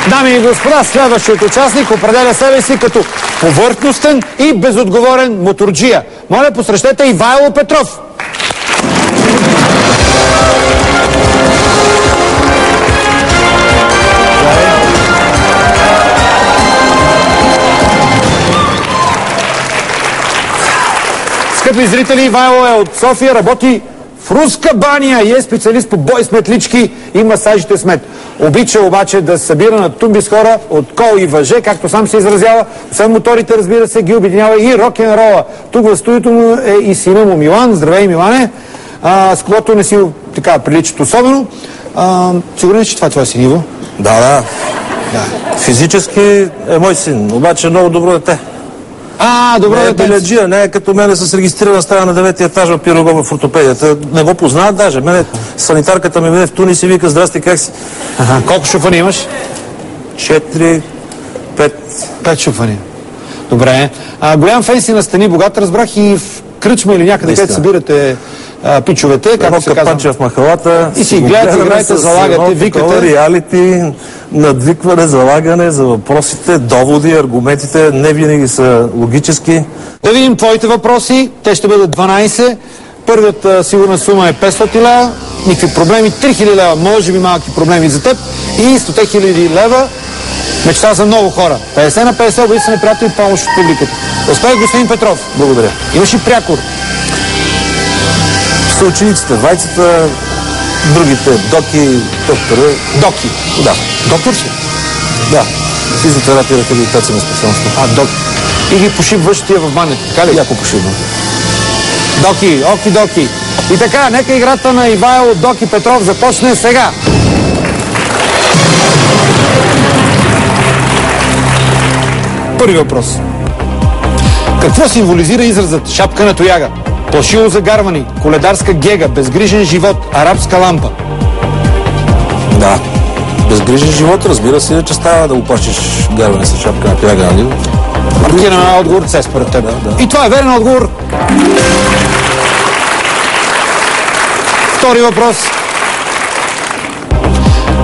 Дами и господа, следващият участник определя себе си като повърхностен и безотговорен моторджия. Моля, посрещете Ивайло Петров. Скъпи зрители, Ивайло е от София, работи в руска баня и е специалист по бой с метлички и масажите с мед. Обича обаче да събира на тумби с хора от кол и въже, както сам се изразява. Освен моторите, разбира се, ги обединява и рок-н-рола. Тук в студиото му е и сина му Милан. Здравей, Милане, с когото не си така приличат особено. Сигурен, че това е твой син, Иво? Да. Физически е мой син, обаче е много добро дете. Добро не е дете. беледжия, не е като мене с регистрирана стая на 9-ти етаж в Пирогова в ортопедията. Не го познават даже. Мене санитарката ми в Тунис и вика: здрасти, как си? Колко шофани имаш? 4, 5. 5 шофани. Добре. Голям фен си на Стани Богат, разбрах, и в кръчма или някъде, където събирате пичовете, както се казва. Капанче в махалата. И си гледате, играете, залагате, викате. Реалити, надвикване, залагане за въпросите, доводи, аргументите не винаги са логически. Да видим твоите въпроси. Те ще бъдат 12. Първата сигурна сума е 500 лева. Никакви проблеми. 3000 лева. Може би малки проблеми за теб. И 100 000 лева. Мечта за много хора. 50 на 50, бъди се неприятел и помощ от публиката. Успех, господин Петров. Благодаря. Имаш и прякор. Са учениците, вайцата, другите, доки, доктора. Доки. Да. Доктор си? Да. Физиотерапия, рехабилитация на специалността. Доки. И ги пошибваш тия в банята, така ли? Яко пошибвам. Доки, оки-доки. И така, нека играта на Ивайло Доки Петров започне сега. Първи въпрос. Какво символизира изразът шапка на тояга? Плашило загарване, коледарска гега, безгрижен живот, арабска лампа? Да. Безгрижен живот, разбира се, че става да оплашиш гарване с шапка на тояга, нали? Маркираме отговор С според теб. Да. И това е верен отговор. Втори въпрос.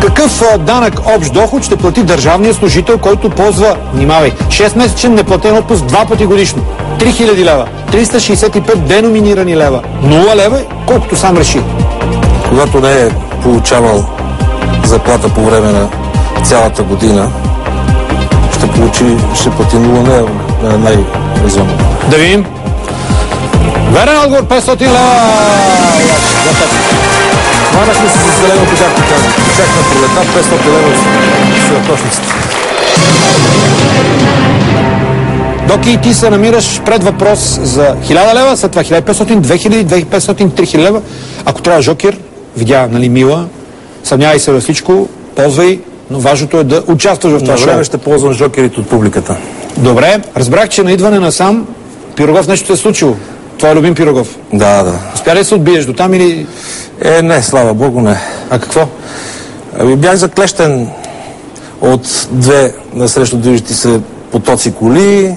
Какъв данък общ доход ще плати държавният служител, който ползва, внимавай, 6-месечен неплатен отпуск 2 пъти годишно? 3000 лева, 365 деноминирани лева, 0 лева, колкото сам реши. Когато не е получавал заплата по време на цялата година, ще плати 0 лева, най-резонно. Да видим. Верен отговор, 500 лева. Хванахме се с зеленото, както казвам. Чак на пролета, 500 лева са точниците. Доки, и ти се намираш пред въпрос за 1000 лева, след това 1500, 2000, 2500, 3000 лева. Ако трябва жокер, видя, нали, Мила, съмнявай се във всичко, ползвай, но важното е да участваш в това шоу. На време ще ползвам жокерите от публиката. Добре, разбрах, че на идване насам Пирогов нещо е случило. Твой любим Пирогов. Да. Успя ли да се отбиеш до там или... Не, слава Богу, не. А какво? Бях заклещен от две насрещу движещи се потоци коли.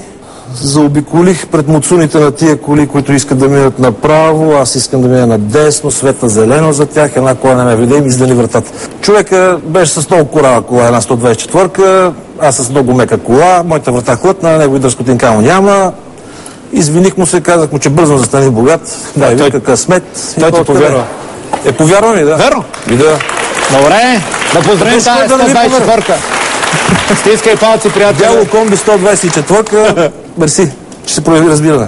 Заобиколих пред муцуните на тия коли, които искат да минат направо. Аз искам да мина надесно, светна зелено за тях. Една кола не ме видя и ми издани вратата. Човека беше с много корава кола, една 124-ка. Аз с много мека кола. Моята врата хлътна, него и дръскотинка му няма. Извиних му се, казах му, че бързо застани богат. Да, вика късмет. Той ти повярва. Повярва ми, да. Верно? И да. Добре, да поздравим тази 124-ка. Стискай палци, приятели. Бяло комби 124-ка. Мерси, че се прояви разбиране.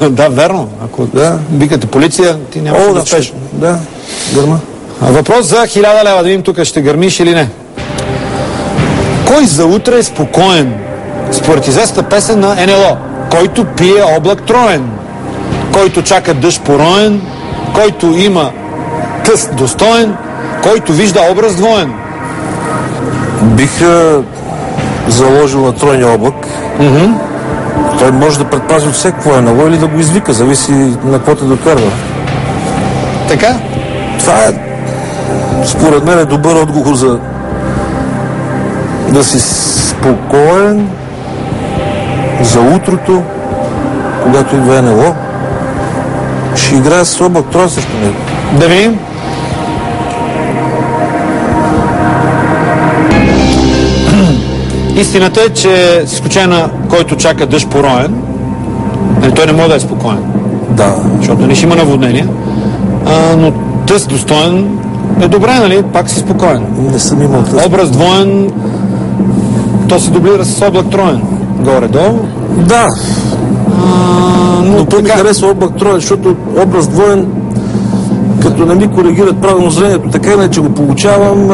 Да, верно. Ако викате полиция, ти няма да успеш. Да, гърма. Въпрос за 1000 лева. Да видим тук, ще гърмиш или не. Кой за утре е спокоен? Според известната песен на НЛО. Който пие облак троен, който чака дъжд пороен, който има къс достоен, който вижда образ двоен. Бих заложил на тройния облак. Той може да предпази от всеко НЛО или да го извика, зависи на какво те докарва. Така? Това е, според мен, е добър отговор за да си спокоен за утрото, когато идва НЛО. Ще играе с облак троен срещу него. Да видим. Истината е, че с изключение на който чака дъжд пороен, той не може да е спокоен. Да. Защото не ще има наводнения. Но тъст достоен е добре, нали? Пак си спокоен. Не съм имал тъст. Образ двоен, то се дублира с облак троен. Горе-долу. Да. Но по ми така... харесва облак троен, защото образ двоен, като не ми коригират правилно зрението, така иначе го получавам.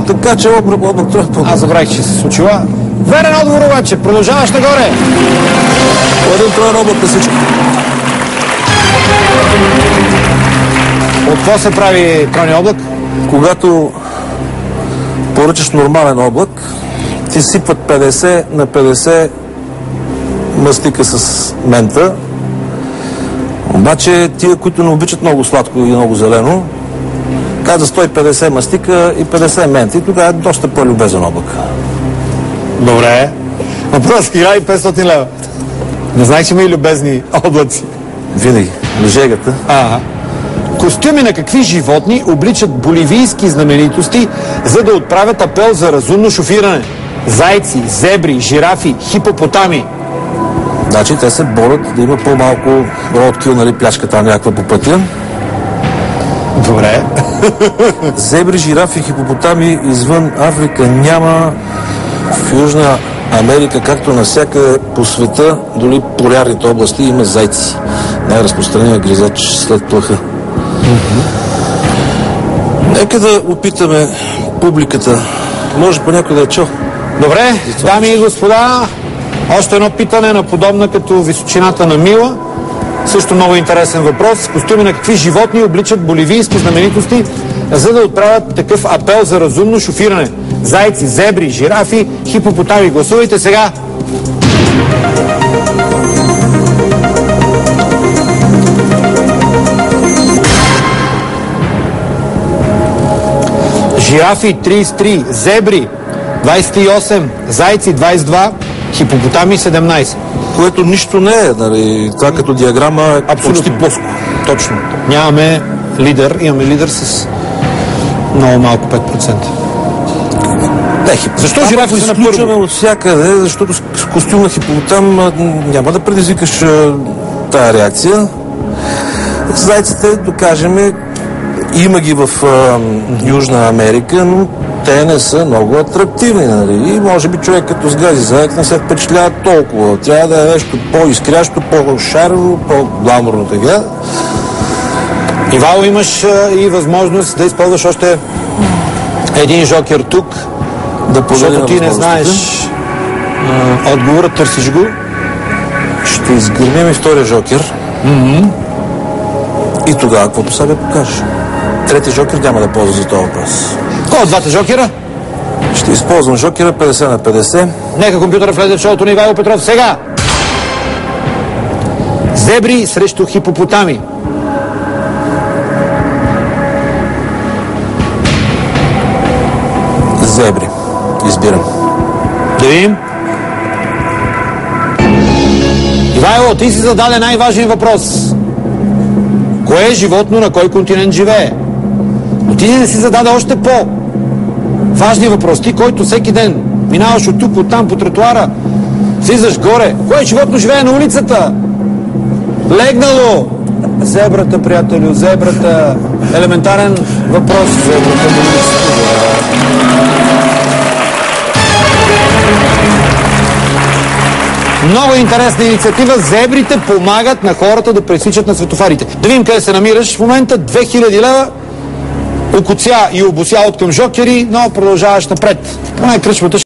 Така че облак троен по-добре. Аз забравих, че се случила. Верен отговор обаче. Продължаваш нагоре. Един троен облак на всичко. От какво се прави тройния облак? Когато поръчаш нормален облак, ти сипват 50 на 50 мастика с мента. Обаче тия, които не обичат много сладко и много зелено, каза 150 мастика и 50 мента. И тогава е доста по-любезен облак. Добре. Въпрос 1500 лева. Не знаех, че има и любезни облаци. Винаги. Лежегата. Костюми на какви животни обличат боливийски знаменитости, за да отправят апел за разумно шофиране? Зайци, зебри, жирафи, хипопотами. Значи те се борят да има по-малко роудкил, нали, пляшката някаква по пътя. Добре. Зебри, жирафи, хипопотами извън Африка няма. В Южна Америка, както навсякъде по света, дори полярните области, има зайци. Най-разпространеният гризач след плъха. Нека да опитаме публиката. Може по някой да е чул. Добре, дами и господа, още едно питане на подобна като височината на Мила. Също много интересен въпрос. Костюми на какви животни обличат боливийски знаменитости, за да отправят такъв апел за разумно шофиране? Зайци, зебри, жирафи, хипопотами. Гласувайте сега! Жирафи 33, зебри 28, зайци 22, хипопотами 17. Което нищо не е, нали? Това като диаграма е почти плоско. Точно. Нямаме лидер, имаме лидер с много малко 5%. Защо жирафи са на първо? Изключваме от всякъде, защото с костюм на хипопотам няма да предизвикаш тая реакция. Зайците, да кажем, има ги в Южна Америка, но те не са много атрактивни, нали? И може би човек като сгази заек не се впечатлява толкова. Тя да е нещо по-изкрящо, по-шарово, по-гламурно тега. Ивало, имаш и възможност да използваш още един жокер тук, защото ти не знаеш отговора, търсиш го. Ще изгърмим и втория жокер. И тогава, каквото сега покажеш. Трети жокер няма да ползва за този въпрос. Кой от двата жокера? Ще използвам жокера 50 на 50. Нека компютъра влезе в шоуто на Ивайло Петров сега. Зебри срещу хипопотами. Зебри. Избирам. Да видим. Ивайло, ти си зададе най-важен въпрос. Кое е животно на кой континент живее? Но ти не си зададе още по-важния въпрос. Ти, който всеки ден минаваш от тук, от там, по тротуара, слизаш горе. Кое животно живее на улицата? Легнало! Зебрата, приятелю, зебрата. Елементарен въпрос. Зебрата на улицата. Много интересна инициатива. Зебрите помагат на хората да пресичат на светофарите. Да видим къде се намираш в момента. 2000 лева. Окоця и обося от към жокери, но продължаваш напред. Поне кръчмата